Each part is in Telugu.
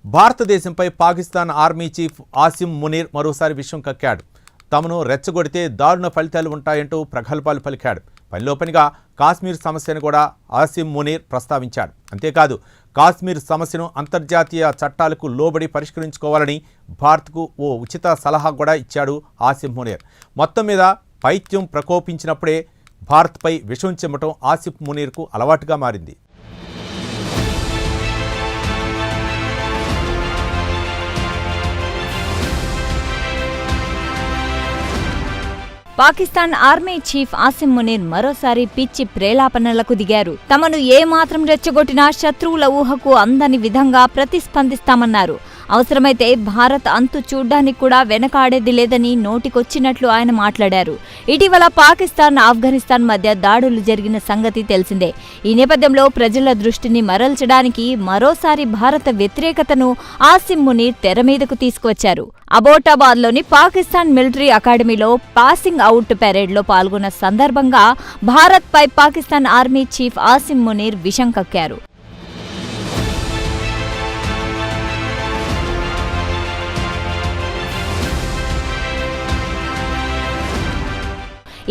భారతదేశంపై పాకిస్తాన్ ఆర్మీ చీఫ్ ఆసిమ్ మునీర్ మరోసారి విషయం కక్కాడు. తమను రెచ్చగొడితే దారుణ ఫలితాలు ఉంటాయంటూ ప్రగల్భాలు పలికాడు. పనిలో పనిగా కాశ్మీర్ సమస్యను కూడా ఆసిమ్ మునీర్ ప్రస్తావించాడు. అంతేకాదు కాశ్మీర్ సమస్యను అంతర్జాతీయ చట్టాలకు లోబడి పరిష్కరించుకోవాలని భారత్కు ఓ ఉచిత సలహా కూడా ఇచ్చాడు ఆసిమ్ మునీర్. మొత్తం మీద పైత్యం ప్రకోపించినప్పుడే భారత్పై విషం చిమ్మటం ఆసిమ్ మునీర్కు అలవాటుగా మారింది. పాకిస్తాన్ ఆర్మీ చీఫ్ ఆసిమ్ మునీర్ మరోసారి పిచ్చి ప్రేలాపనలకు దిగారు. తమను ఏమాత్రం రెచ్చగొట్టినా శత్రువుల ఊహకు అందని విధంగా ప్రతిస్పందిస్తామన్నారు. అవసరమైతే భారత్ అంతు చూడ్డానికి కూడా వెనకాడేది లేదని నోటికొచ్చినట్లు ఆయన మాట్లాడారు. ఇటీవల పాకిస్తాన్ ఆఫ్ఘనిస్తాన్ మధ్య దాడులు జరిగిన సంగతి తెలిసిందే. ఈ నేపథ్యంలో ప్రజల దృష్టిని మరల్చడానికి మరోసారి భారత వ్యతిరేకతను ఆసిమ్ మునీర్ తెర మీదకు తీసుకువచ్చారు. అబోటాబాద్లోని పాకిస్తాన్ మిలిటరీ అకాడమీలో పాసింగ్ అవుట్ పెరేడ్లో పాల్గొన్న సందర్భంగా భారత్పై పాకిస్తాన్ ఆర్మీ చీఫ్ ఆసిమ్ మునీర్ విషం కక్కారు.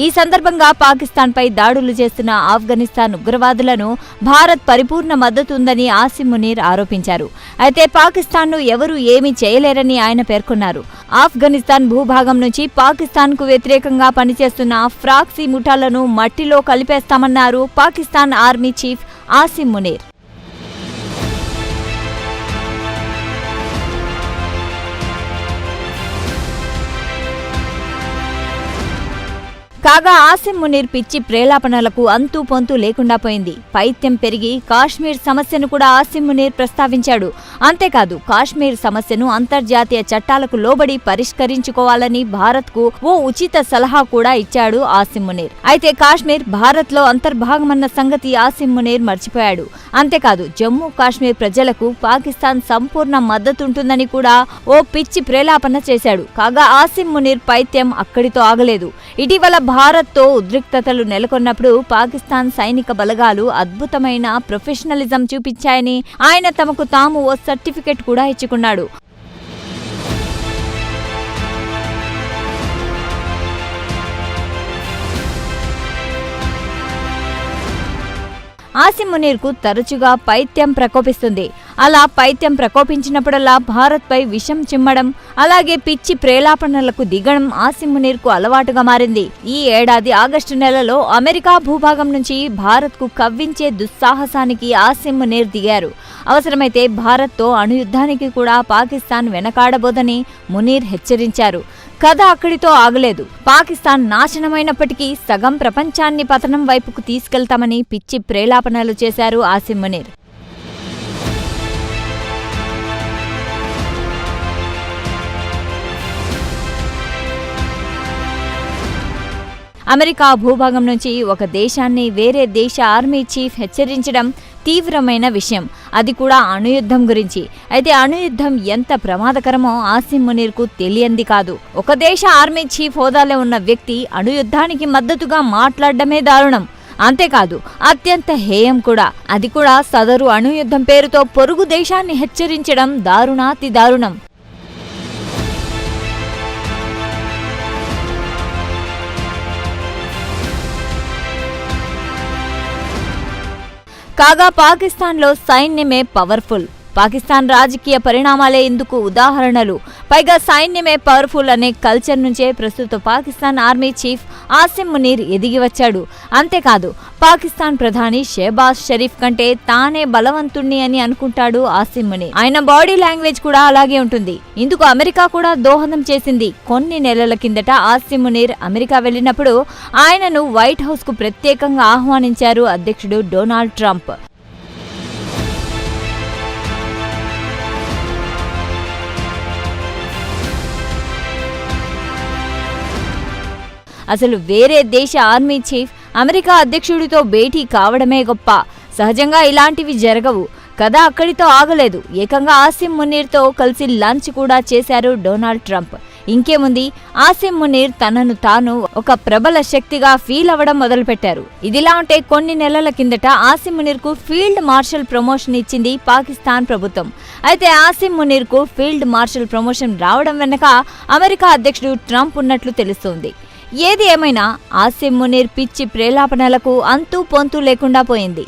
ఈ సందర్భంగా పాకిస్తాన్పై దాడులు చేస్తున్న ఆఫ్ఘనిస్తాన్ ఉగ్రవాదులను భారత్ పరిపూర్ణ మద్దతుందని ఆసిమ్ మునీర్ ఆరోపించారు. అయితే పాకిస్తాన్ను ఎవరూ ఏమీ చేయలేరని ఆయన పేర్కొన్నారు. ఆఫ్ఘనిస్తాన్ భూభాగం నుంచి పాకిస్తాన్కు వ్యతిరేకంగా పనిచేస్తున్న ఫ్రాక్సీ ముఠాలను మట్టిలో కలిపేస్తామన్నారు పాకిస్తాన్ ఆర్మీ చీఫ్ ఆసిమ్ మునీర్. కాగా ఆసిమ్ మునీర్ పిచ్చి ప్రేలాపనలకు అంతూ పొంతూ లేకుండా పోయింది. పైత్యం పెరిగి కాశ్మీర్ సమస్యను కూడా ఆసిమ్ మునీర్ ప్రస్తావించాడు. అంతేకాదు కాశ్మీర్ సమస్యను అంతర్జాతీయ చట్టాలకు లోబడి పరిష్కరించుకోవాలని భారత్కు ఓ ఉచిత సలహా కూడా ఇచ్చాడు ఆసిమ్ మునీర్. అయితే కాశ్మీర్ భారత్లో అంతర్భాగమన్న సంగతి ఆసిమ్ మునీర్ మర్చిపోయాడు. అంతేకాదు జమ్మూ కాశ్మీర్ ప్రజలకు పాకిస్తాన్ సంపూర్ణ మద్దతుంటుందని కూడా ఓ పిచ్చి ప్రేలాపన చేశాడు. కాగా ఆసిమ్ మునీర్ పైత్యం అక్కడితో ఆగలేదు. ఇటీవల భారత్తో ఉద్రిక్తతలు నెలకొన్నప్పుడు పాకిస్తాన్ సైనిక బలగాలు అద్భుతమైన ప్రొఫెషనలిజం చూపించాయని ఆయన తమకు తాము ఓ సర్టిఫికెట్ కూడా ఇచ్చుకున్నాడు. ఆసిమ్ మునీర్కు తరచుగా పైత్యం ప్రకోపిస్తుంది. అలా పైత్యం ప్రకోపించినప్పుడల్లా భారత్పై విషం చిమ్మడం, అలాగే పిచ్చి ప్రేలాపనలకు దిగడం ఆసిమ్ మునీర్కు అలవాటుగా మారింది. ఈ ఏడాది ఆగస్టు నెలలో అమెరికా భూభాగం నుంచి భారత్కు కవ్వించే దుస్సాహసానికి ఆసిమ్ మునీర్ దిగారు. అవసరమైతే భారత్తో అణుయుద్ధానికి కూడా పాకిస్తాన్ వెనకాడబోదని మునీర్ హెచ్చరించారు. కథ అక్కడితో ఆగలేదు. పాకిస్తాన్ నాశనమైనప్పటికీ సగం ప్రపంచాన్ని పతనం వైపుకు తీసుకెళ్తామని పిచ్చి ప్రేలాపనలు చేశారు ఆసిమ్ మునీర్. అమెరికా భూభాగం నుంచి ఒక దేశాన్ని వేరే దేశ ఆర్మీ చీఫ్ హెచ్చరించడం తీవ్రమైన విషయం, అది కూడా అణుయుద్ధం గురించి. అయితే అణుయుద్ధం ఎంత ప్రమాదకరమో ఆసిమ్ మునీర్కు తెలియంది కాదు. ఒక దేశ ఆర్మీ చీఫ్ హోదాలో ఉన్న వ్యక్తి అణుయుద్ధానికి మద్దతుగా మాట్లాడడమే దారుణం. అంతేకాదు అత్యంత హేయం కూడా. అది కూడా సదరు అణుయుద్ధం పేరుతో పొరుగు దేశాన్ని హెచ్చరించడం దారుణాతి దారుణం. కాగా పాకిస్తాన్లో సైన్యమే పవర్ఫుల్. పాకిస్తాన్ రాజకీయ పరిణామాలే ఇందుకు ఉదాహరణలు. పైగా సైన్యమే పవర్ఫుల్ అనే కల్చర్ నుంచే ప్రస్తుత పాకిస్తాన్ ఆర్మీ చీఫ్ ఆసిమ్ మునీర్ ఎదిగి వచ్చాడు. అంతేకాదు పాకిస్తాన్ ప్రధాని షెహబాజ్ షరీఫ్ కంటే తానే బలవంతుణ్ణి అని అనుకుంటాడు ఆసిమ్ మునీర్. ఆయన బాడీ లాంగ్వేజ్ కూడా అలాగే ఉంటుంది. ఇందుకు అమెరికా కూడా దోహదం చేసింది. కొన్ని నెలల కిందట ఆసిమ్ మునీర్ అమెరికా వెళ్లినప్పుడు ఆయనను వైట్ హౌస్ కు ప్రత్యేకంగా ఆహ్వానించారు అధ్యక్షుడు డొనాల్డ్ ట్రంప్. అసలు వేరే దేశ ఆర్మీ చీఫ్ అమెరికా అధ్యక్షుడితో భేటీ కావడమే గొప్ప. సహజంగా ఇలాంటివి జరగవు. కథ అక్కడితో ఆగలేదు. ఏకంగా ఆసిమ్ మునీర్తో కలిసి లంచ్ కూడా చేశారు డొనాల్డ్ ట్రంప్. ఇంకేముంది, ఆసిమ్ మునీర్ తనను తాను ఒక ప్రబల శక్తిగా ఫీల్ అవ్వడం మొదలుపెట్టారు. ఇదిలా ఉంటే కొన్ని నెలల కిందట ఆసిమ్ మునీర్ కు ఫీల్డ్ మార్షల్ ప్రమోషన్ ఇచ్చింది పాకిస్తాన్ ప్రభుత్వం. అయితే ఆసిమ్ మునీర్ కు ఫీల్డ్ మార్షల్ ప్రమోషన్ రావడం వెనుక అమెరికా అధ్యక్షుడు ట్రంప్ ఉన్నట్లు తెలుస్తోంది. ఏది ఏమైనా ఆసిమ్ మునీర్ పిచ్చి ప్రేలాపనలకు అంతూ పొంతూ లేకుండా పోయింది.